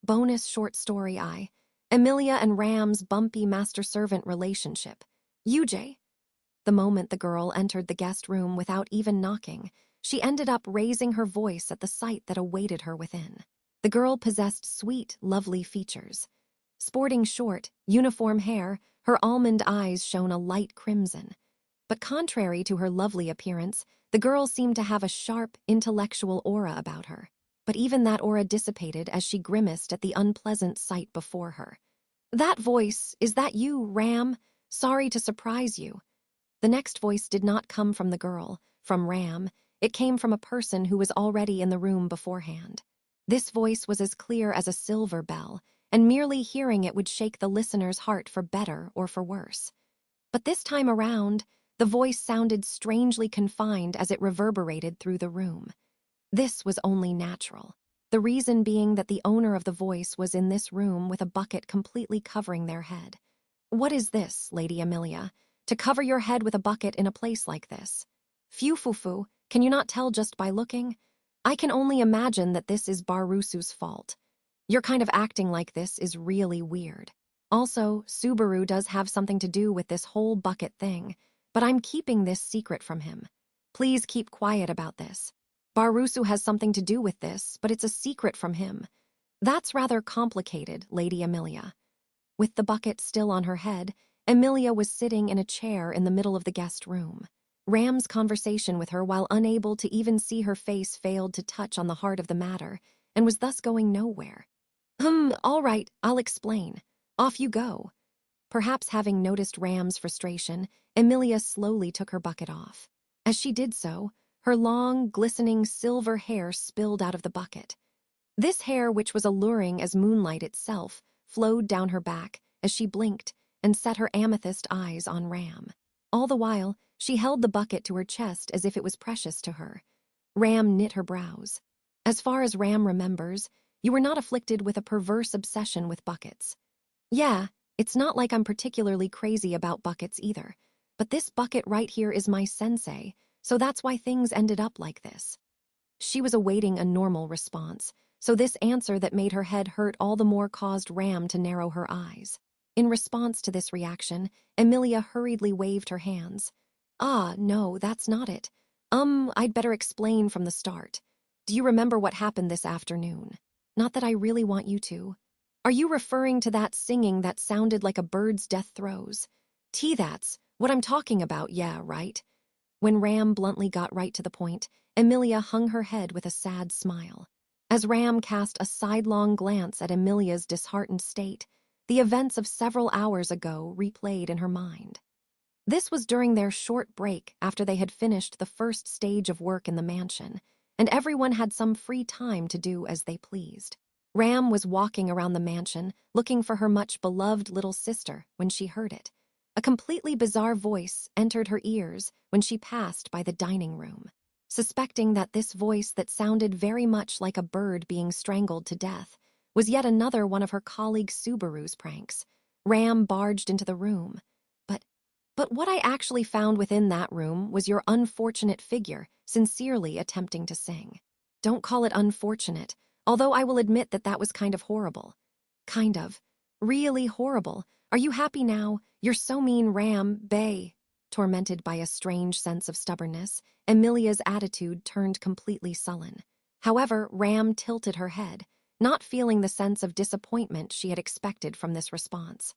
Bonus short story Emilia and Ram's bumpy master-servant relationship. UJ. The moment the girl entered the guest room without even knocking, she ended up raising her voice at the sight that awaited her within. The girl possessed sweet, lovely features. Sporting short, uniform hair, her almond eyes shone a light crimson. But contrary to her lovely appearance, the girl seemed to have a sharp, intellectual aura about her. But even that aura dissipated as she grimaced at the unpleasant sight before her. "That voice, is that you, Ram? Sorry to surprise you." The next voice did not come from the girl, from Ram. It came from a person who was already in the room beforehand. This voice was as clear as a silver bell, and merely hearing it would shake the listener's heart for better or for worse. But this time around, the voice sounded strangely confined as it reverberated through the room. This was only natural. The reason being that the owner of the voice was in this room with a bucket completely covering their head. "What is this, Lady Emilia? To cover your head with a bucket in a place like this? Phew, can you not tell just by looking? I can only imagine that this is Barusu's fault. Your kind of acting like this is really weird. Also, Subaru does have something to do with this whole bucket thing, but I'm keeping this secret from him. Please keep quiet about this. Barusu has something to do with this, but it's a secret from him. That's rather complicated, Lady Emilia." With the bucket still on her head, Emilia was sitting in a chair in the middle of the guest room. Ram's conversation with her, while unable to even see her face, failed to touch on the heart of the matter, and was thus going nowhere. All right, I'll explain. Off you go." Perhaps having noticed Ram's frustration, Emilia slowly took her bucket off. As she did so, her long, glistening silver hair spilled out of the bucket. This hair, which was alluring as moonlight itself, flowed down her back as she blinked and set her amethyst eyes on Ram. All the while, she held the bucket to her chest as if it was precious to her. Ram knit her brows. "As far as Ram remembers, you were not afflicted with a perverse obsession with buckets." "Yeah, it's not like I'm particularly crazy about buckets either, but this bucket right here is my sensei, so that's why things ended up like this." She was awaiting a normal response, so this answer that made her head hurt all the more caused Ram to narrow her eyes. In response to this reaction, Emilia hurriedly waved her hands. No, that's not it. I'd better explain from the start. Do you remember what happened this afternoon? Not that I really want you to. Are you referring to that singing that sounded like a bird's death throes? That's what I'm talking about, yeah, right?" When Ram bluntly got right to the point, Emilia hung her head with a sad smile. As Ram cast a sidelong glance at Emilia's disheartened state, the events of several hours ago replayed in her mind. This was during their short break after they had finished the first stage of work in the mansion, and everyone had some free time to do as they pleased. Ram was walking around the mansion, looking for her much-beloved little sister when she heard it. A completely bizarre voice entered her ears when she passed by the dining room. Suspecting that this voice that sounded very much like a bird being strangled to death was yet another one of her colleague Subaru's pranks, Ram barged into the room. But what I actually found within that room was your unfortunate figure sincerely attempting to sing. Don't call it unfortunate, although I will admit that that was kind of horrible. Kind of. Really horrible. Are you happy now? You're so mean, Ram, Bay. Tormented by a strange sense of stubbornness, Emilia's attitude turned completely sullen. However, Ram tilted her head, not feeling the sense of disappointment she had expected from this response.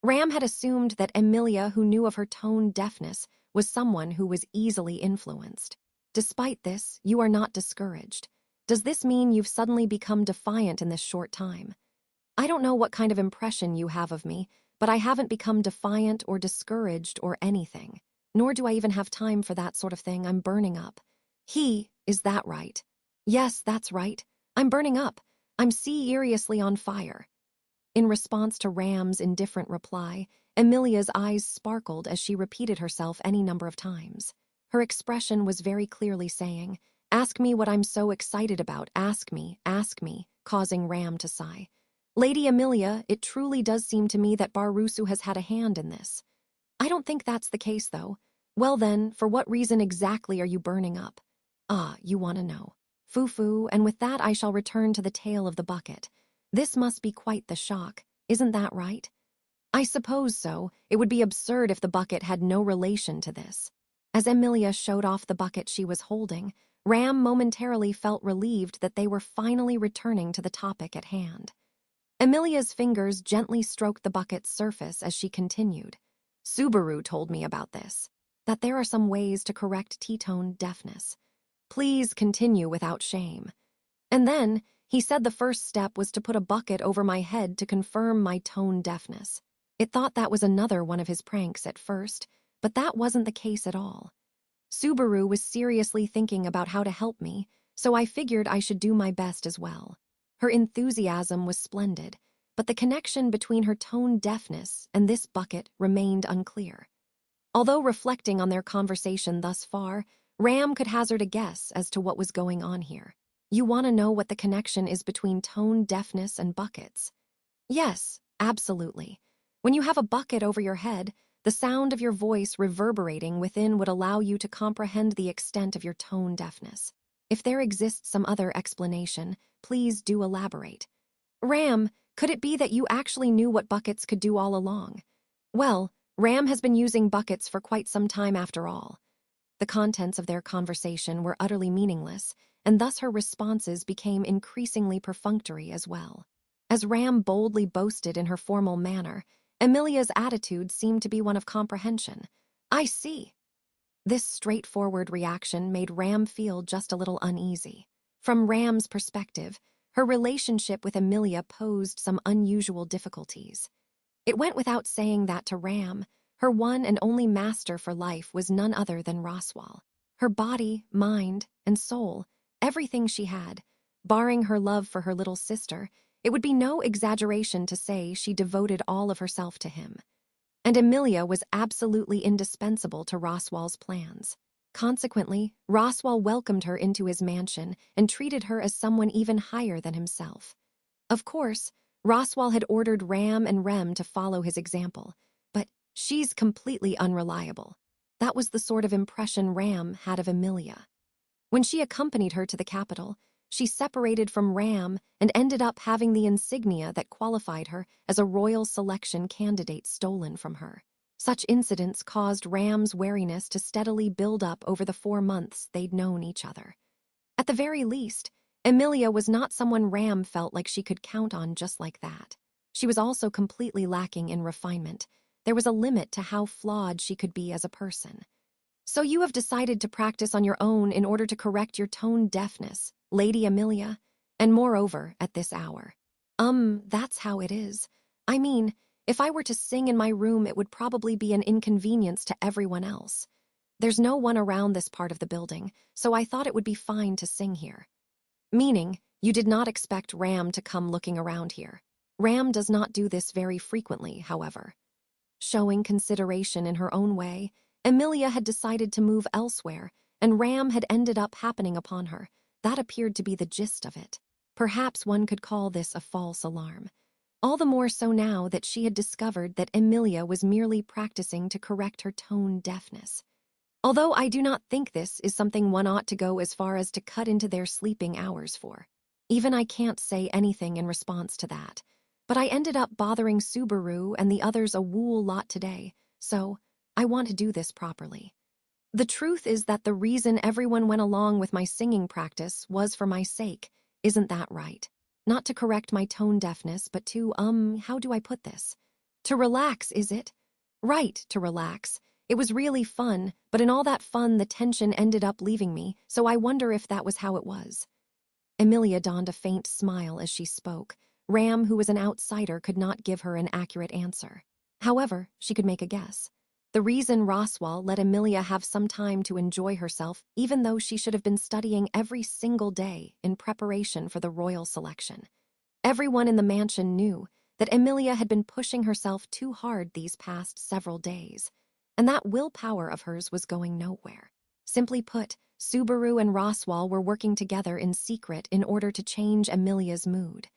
Ram had assumed that Emilia, who knew of her tone deafness, was someone who was easily influenced. Despite this, you are not discouraged. Does this mean you've suddenly become defiant in this short time? I don't know what kind of impression you have of me, but I haven't become defiant or discouraged or anything. Nor do I even have time for that sort of thing. I'm burning up. Is that right? Yes, that's right. I'm burning up. I'm seriously on fire. In response to Ram's indifferent reply, Emilia's eyes sparkled as she repeated herself any number of times. Her expression was very clearly saying, "Ask me what I'm so excited about, ask me," causing Ram to sigh. "Lady Emilia, it truly does seem to me that Barusu has had a hand in this." "I don't think that's the case, though." "Well then, for what reason exactly are you burning up?" "You want to know. Foo-foo, and with that I shall return to the tale of the bucket. This must be quite the shock, isn't that right? I suppose so. It would be absurd if the bucket had no relation to this. As Emilia showed off the bucket she was holding, Ram momentarily felt relieved that they were finally returning to the topic at hand. Emilia's fingers gently stroked the bucket's surface as she continued. Subaru told me about this, that there are some ways to correct T-tone deafness. Please continue without shame. And then, he said the first step was to put a bucket over my head to confirm my tone deafness. It thought that was another one of his pranks at first, but that wasn't the case at all. Subaru was seriously thinking about how to help me, so I figured I should do my best as well. Her enthusiasm was splendid, but the connection between her tone deafness and this bucket remained unclear. Although reflecting on their conversation thus far, Ram could hazard a guess as to what was going on here. You want to know what the connection is between tone deafness and buckets? Yes, absolutely. When you have a bucket over your head, the sound of your voice reverberating within would allow you to comprehend the extent of your tone deafness. If there exists some other explanation, please do elaborate. Ram, could it be that you actually knew what buckets could do all along? Well, Ram has been using buckets for quite some time after all. The contents of their conversation were utterly meaningless, and thus her responses became increasingly perfunctory as well. As Ram boldly boasted in her formal manner, Emilia's attitude seemed to be one of comprehension. I see. This straightforward reaction made Ram feel just a little uneasy. From Ram's perspective, her relationship with Emilia posed some unusual difficulties. It went without saying that to Ram, her one and only master for life was none other than Roswal. Her body, mind, and soul, everything she had, barring her love for her little sister, it would be no exaggeration to say she devoted all of herself to him. And Emilia was absolutely indispensable to Roswal's plans. Consequently, Roswal welcomed her into his mansion and treated her as someone even higher than himself. Of course, Roswal had ordered Ram and Rem to follow his example, but she's completely unreliable. That was the sort of impression Ram had of Emilia. When she accompanied her to the capital, she separated from Ram and ended up having the insignia that qualified her as a royal selection candidate stolen from her. Such incidents caused Ram's wariness to steadily build up over the 4 months they'd known each other. At the very least, Emilia was not someone Ram felt like she could count on just like that. She was also completely lacking in refinement. There was a limit to how flawed she could be as a person. So you have decided to practice on your own in order to correct your tone deafness, Lady Emilia, and moreover, at this hour. That's how it is. I mean, if I were to sing in my room, it would probably be an inconvenience to everyone else. There's no one around this part of the building, so I thought it would be fine to sing here. Meaning, you did not expect Ram to come looking around here. Ram does not do this very frequently, however. Showing consideration in her own way, Emilia had decided to move elsewhere, and Ram had ended up happening upon her. That appeared to be the gist of it. Perhaps one could call this a false alarm. All the more so now that she had discovered that Emilia was merely practicing to correct her tone deafness. Although I do not think this is something one ought to go as far as to cut into their sleeping hours for. Even I can't say anything in response to that. But I ended up bothering Subaru and the others a wool lot today, so I want to do this properly. The truth is that the reason everyone went along with my singing practice was for my sake. Isn't that right? Not to correct my tone deafness, but to, how do I put this? To relax, is it? Right, to relax. It was really fun, but in all that fun, the tension ended up leaving me, so I wonder if that was how it was. Emilia donned a faint smile as she spoke. Ram, who was an outsider, could not give her an accurate answer. However, she could make a guess. The reason Roswal let Emilia have some time to enjoy herself, even though she should have been studying every single day in preparation for the royal selection. Everyone in the mansion knew that Emilia had been pushing herself too hard these past several days, and that willpower of hers was going nowhere. Simply put, Subaru and Roswal were working together in secret in order to change Emilia's mood.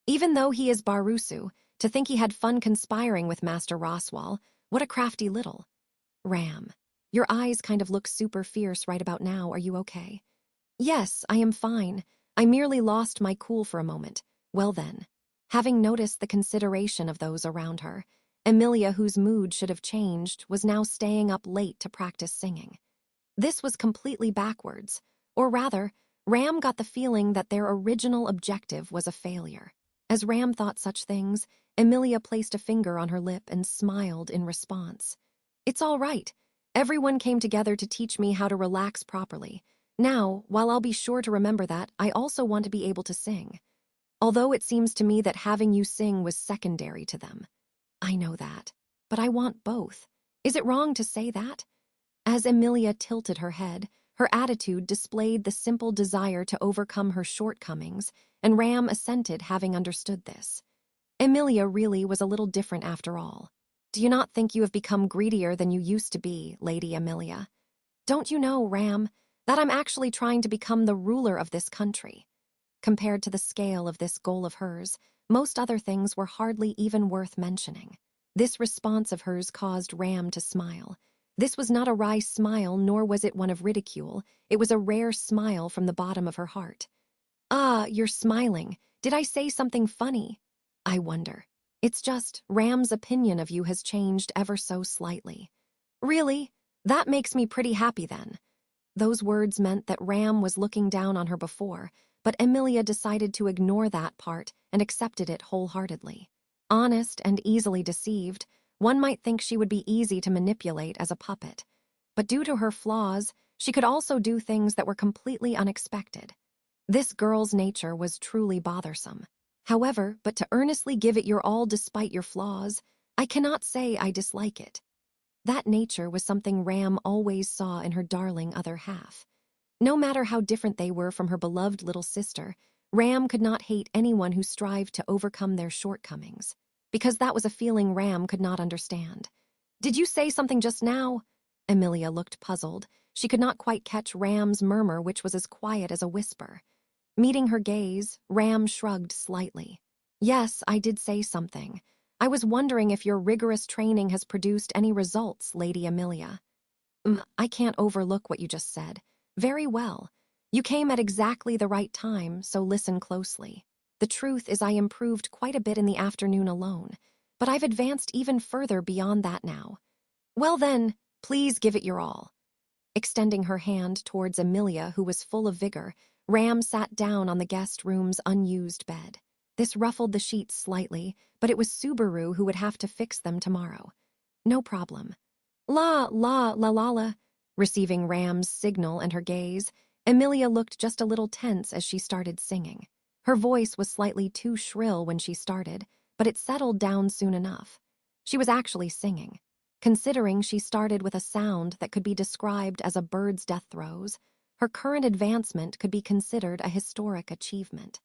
Even though he is Barusu, to think he had fun conspiring with Master Roswal, what a crafty little. Ram, your eyes kind of look super fierce right about now. Are you okay? Yes, I am fine. I merely lost my cool for a moment. Well then, Having noticed the consideration of those around her, Emilia, whose mood should have changed, was now staying up late to practice singing. This was completely backwards, or rather, Ram got the feeling that their original objective was a failure. As Ram thought such things, Emilia placed a finger on her lip and smiled in response. "It's all right. Everyone came together to teach me how to relax properly. Now, while I'll be sure to remember that, I also want to be able to sing. Although it seems to me that having you sing was secondary to them. I know that, but I want both. Is it wrong to say that?" As Emilia tilted her head, her attitude displayed the simple desire to overcome her shortcomings, and Ram assented, having understood this. Emilia really was a little different after all. "Do you not think you have become greedier than you used to be, Lady Emilia? Don't you know, Ram, that I'm actually trying to become the ruler of this country?" Compared to the scale of this goal of hers, most other things were hardly even worth mentioning. This response of hers caused Ram to smile. This was not a wry smile, nor was it one of ridicule. It was a rare smile from the bottom of her heart. "Ah, you're smiling. Did I say something funny? I wonder. It's just, Ram's opinion of you has changed ever so slightly." "Really? That makes me pretty happy then." Those words meant that Ram was looking down on her before, but Emilia decided to ignore that part and accepted it wholeheartedly. Honest and easily deceived, one might think she would be easy to manipulate as a puppet. But due to her flaws, she could also do things that were completely unexpected. This girl's nature was truly bothersome. However, but to earnestly give it your all despite your flaws, I cannot say I dislike it. That nature was something Ram always saw in her darling other half. No matter how different they were from her beloved little sister, Ram could not hate anyone who strived to overcome their shortcomings, because that was a feeling Ram could not understand. "Did you say something just now?" Emilia looked puzzled. She could not quite catch Ram's murmur, which was as quiet as a whisper. Meeting her gaze, Ram shrugged slightly. "Yes, I did say something. I was wondering if your rigorous training has produced any results, Lady Emilia." I can't overlook what you just said. Very well. You came at exactly the right time, so listen closely. The truth is I improved quite a bit in the afternoon alone, but I've advanced even further beyond that now. Well then, please give it your all." Extending her hand towards Emilia, who was full of vigor, Ram sat down on the guest room's unused bed. This ruffled the sheets slightly, but it was Subaru who would have to fix them tomorrow. "No problem." "La, la, la, la, la." Receiving Ram's signal and her gaze, Emilia looked just a little tense as she started singing. Her voice was slightly too shrill when she started, but it settled down soon enough. She was actually singing. Considering she started with a sound that could be described as a bird's death throes, her current advancement could be considered a historic achievement.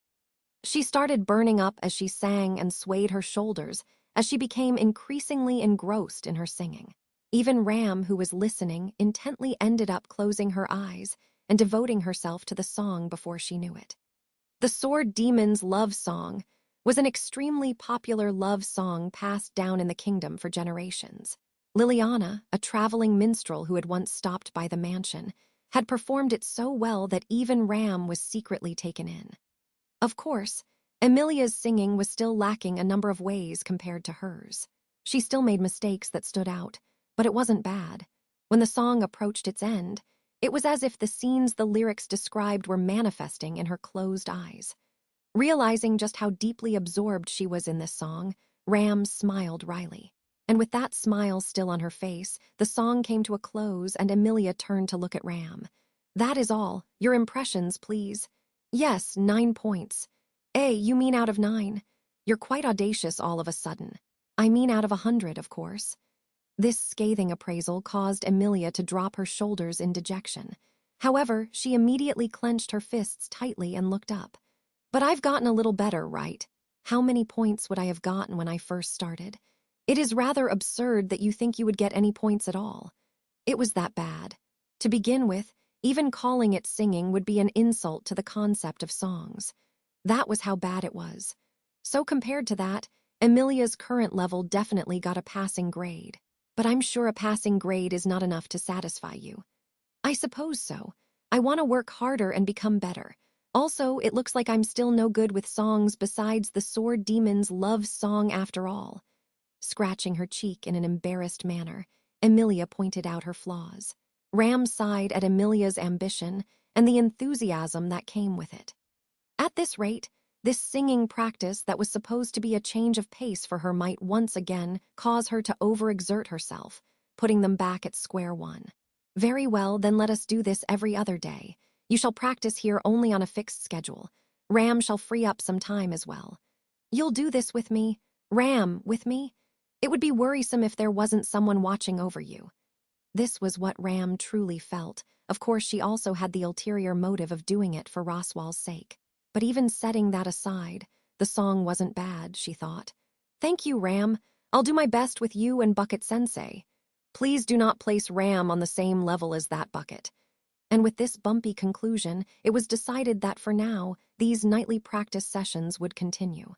She started burning up as she sang and swayed her shoulders as she became increasingly engrossed in her singing. Even Ram, who was listening, intently ended up closing her eyes and devoting herself to the song before she knew it. The Sword Demon's Love Song was an extremely popular love song passed down in the kingdom for generations. Liliana, a traveling minstrel who had once stopped by the mansion, had performed it so well that even Ram was secretly taken in. Of course, Emilia's singing was still lacking a number of ways compared to hers. She still made mistakes that stood out, but it wasn't bad. When the song approached its end, it was as if the scenes the lyrics described were manifesting in her closed eyes. Realizing just how deeply absorbed she was in this song, Ram smiled wryly. And with that smile still on her face, the song came to a close and Emilia turned to look at Ram. "That is all. Your impressions, please." "Yes, 9 points. You mean out of 9? You're quite audacious all of a sudden." "I mean out of 100, of course." This scathing appraisal caused Emilia to drop her shoulders in dejection. However, she immediately clenched her fists tightly and looked up. "But I've gotten a little better, right? How many points would I have gotten when I first started? It is rather absurd that you think you would get any points at all. It was that bad. To begin with, even calling it singing would be an insult to the concept of songs. That was how bad it was. So compared to that, Emilia's current level definitely got a passing grade. But I'm sure a passing grade is not enough to satisfy you." "I suppose so. I want to work harder and become better. Also, it looks like I'm still no good with songs besides the sword demon's love song after all. Scratching her cheek in an embarrassed manner, Emilia pointed out her flaws. Ram sighed at Emilia's ambition and the enthusiasm that came with it. At this rate, this singing practice that was supposed to be a change of pace for her might once again cause her to overexert herself, putting them back at square one. Very well, then let us do this every other day. You shall practice here only on a fixed schedule. Ram shall free up some time as well. You'll do this with me? Ram, with me? It would be worrisome if there wasn't someone watching over you. This was what Ram truly felt. Of course, she also had the ulterior motive of doing it for Roswal's sake. But even setting that aside, the song wasn't bad, she thought. Thank you, Ram. I'll do my best with you and Bucket Sensei. Please do not place Ram on the same level as that Bucket. And with this bumpy conclusion, it was decided that for now, these nightly practice sessions would continue.